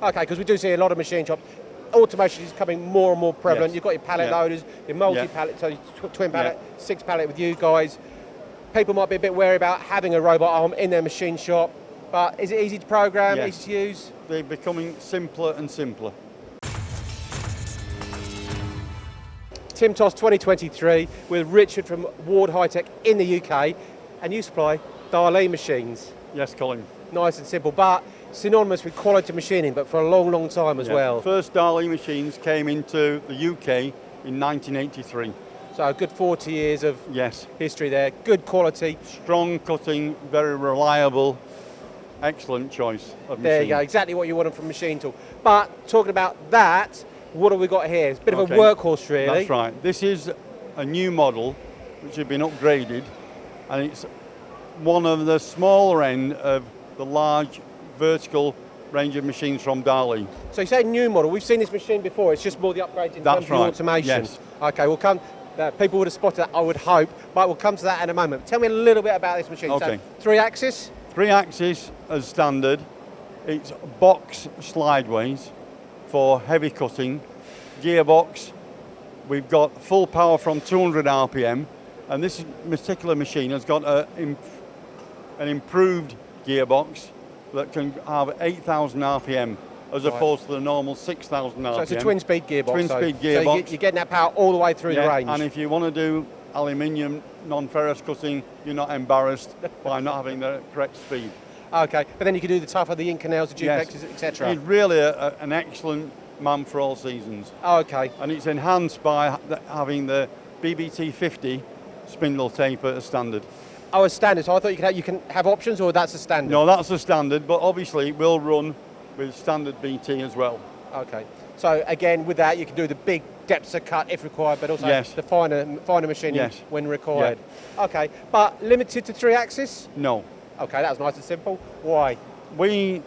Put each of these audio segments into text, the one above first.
Okay, because we do see a lot of machine shops. Automation is becoming more and more prevalent. Yes. You've got your pallet loaders, your multi-pallet, so your twin pallet, 6 pallet with you guys. People might be a bit wary about having a robot arm in their machine shop, but is it easy to program, easy to use? They're becoming simpler and simpler. TIMTOS 2023 with Richard from Ward High Tech in the UK, and you supply DAHLIH machines. Yes, Colin. Nice and simple, but synonymous with quality machining, but for a long, long time as well. First DAHLIH machines came into the UK in 1983. So a good 40 years of history there, good quality. Strong cutting, very reliable, excellent choice of machine. There you go, exactly what you want from machine tool. But talking about that, what have we got here? It's a bit of a workhorse really. That's right. This is a new model which has been upgraded, and it's one of the smaller end of the large vertical range of machines from DAHLIH. So you say new model, we've seen this machine before, it's just more the upgrade in terms of the automation. Yes. Okay, we'll come, people would have spotted that, I would hope, but we'll come to that in a moment. Tell me a little bit about this machine. Okay. So, 3-axis? 3-axis as standard. It's box slideways for heavy cutting. Gearbox, we've got full power from 200 RPM, and this particular machine has got an improved gearbox that can have 8,000 RPM as opposed to the normal 6,000 RPM. So it's a twin-speed gearbox. Twin-speed gearbox. So you're getting that power all the way through the range. And if you want to do aluminium, non-ferrous cutting, you're not embarrassed by not having the correct speed. Okay, but then you can do the tougher, the Inconels, the duplexes, etc. It's really an excellent man for all seasons. Okay. And it's enhanced by having the BBT-50 spindle taper as standard. Oh, as standard. So I thought you can have options, or that's a standard? No, that's a standard, but obviously it will run with standard BT as well. Okay. So again, with that, you can do the big depths of cut if required, but also the finer machining when required. Yeah. Okay, but limited to 3-axis? No. Okay, that was nice and simple. Why? We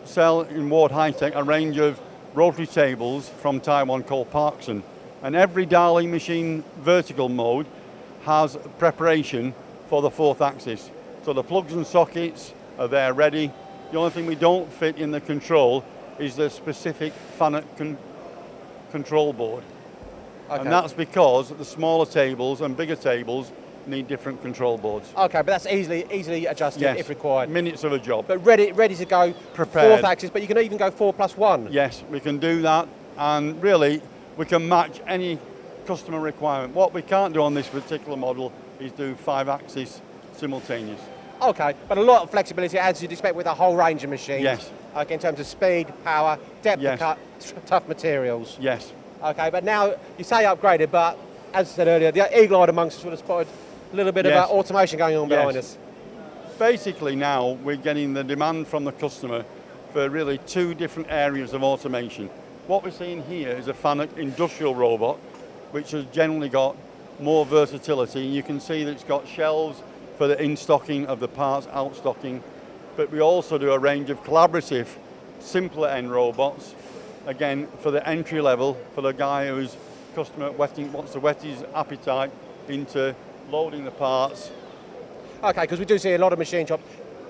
sell in Ward High Tech a range of rotary tables from Taiwan called Pearson, and every DAHLIH machine vertical mode has preparation for the 4th axis. So the plugs and sockets are there ready. The only thing we don't fit in the control is the specific FANUC control board. Okay. And that's because the smaller tables and bigger tables need different control boards. Okay, but that's easily adjusted if required. Minutes of a job. But ready to go. Prepared. 4th axis, but you can even go 4+1. Yes, we can do that, and really we can match any customer requirement. What we can't do on this particular model is do 5-axis simultaneous. Okay, but a lot of flexibility as you'd expect with a whole range of machines. Yes. Okay, in terms of speed, power, depth of cut, tough materials. Yes. Okay, but now you say upgraded, but as I said earlier, the eagle-eyed amongst us would have spotted a little bit of automation going on behind us. Basically now we're getting the demand from the customer for really 2 different areas of automation. What we're seeing here is a FANUC industrial robot, which has generally got more versatility. You can see that it's got shelves for the in-stocking of the parts, out-stocking, but we also do a range of collaborative, simpler end robots, again for the entry level, for the guy who's customer wants to whet his appetite into loading the parts. Okay, because we do see a lot of machine shops.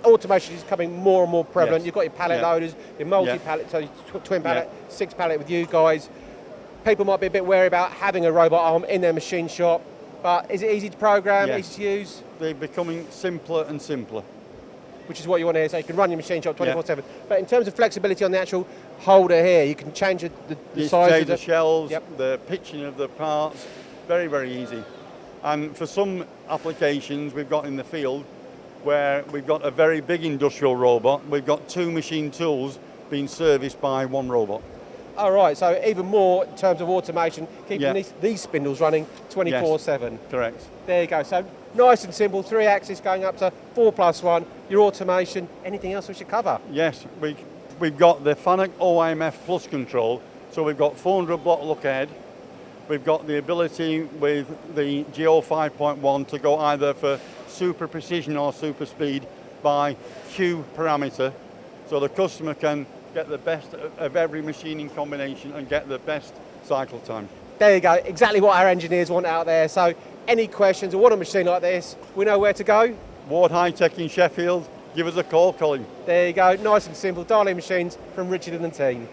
Automation is becoming more and more prevalent. You've got your pallet loaders, your multi-pallet, so your twin pallet, 6 pallet with you guys. People might be a bit wary about having a robot arm in their machine shop, but is it easy to program, easy to use? They're becoming simpler and simpler. Which is what you want to hear, so you can run your machine shop 24/7. But in terms of flexibility on the actual holder here, you can change the size of the shelves, the pitching of the parts, very, very easy. And for some applications we've got in the field where we've got a very big industrial robot, we've got 2 machine tools being serviced by 1 robot. All right, so even more in terms of automation, keeping these spindles running 24/7. Yes, correct. There you go, so nice and simple, 3-axis going up to 4+1, your automation. Anything else we should cover? Yes, we've got the FANUC OIMF Plus control, so we've got 400 block look ahead. We've got the ability with the GO 5.1 to go either for super precision or super speed by Q parameter, so the customer can get the best of every machining combination and get the best cycle time. There you go, exactly what our engineers want out there. So any questions or want a machine like this, we know where to go. Ward High Tech in Sheffield, give us a call, Colin. There you go, nice and simple. DAHLIH machines from Richard and the team.